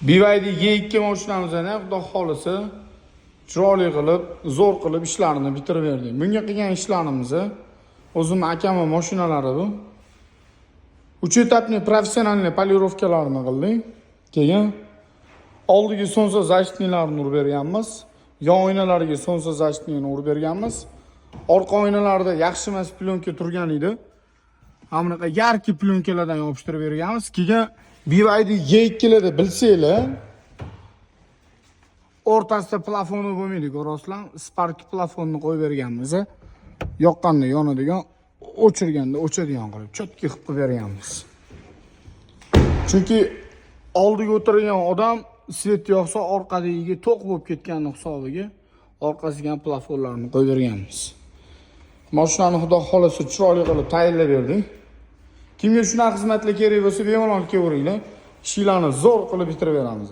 BYD Y2 mashinamizni xudo xolisa chiroyli qilib, zo'r qilib ishlarini bitirib berdik. Bunga qilgan ishlarimizni o'zim akam mashinalari bu. 3 etapli professional polirovkalarini qildik. Keyin oldiga sonsa zashitnilarni urib berganmiz. Yon oynalariga sonsa zashitnini urib berganmiz. Orqa oynalarda yaxshi emas plyonka turgan edi. Hamnaqa yarki plyonkalardan yopishtirib berganmiz. Keyin BYD Y2larda bilsanglar, o'rtasida plafoni bo'lmaydi, ko'rasizlar. Spark plafonni qo'yib berganmiz. Yoqqanda yonadigan, o'chirganda o'chadigan qilib, chotki qilib berganmiz. Chunki oldiga o'tirgan odam svet yoqsa orqadagi to'q bo'lib ketganning hisobiga orqasiga ham plafonlarni qo'yib berganmiz. Mashinani xudo xolasa chiroyli qilib tayyorlab berdik. Kimga shunaqa xizmatlar kerak bo'lsa, bemalol kelaveringlar. Ishlarni zo'r qilib bitirib beramiz.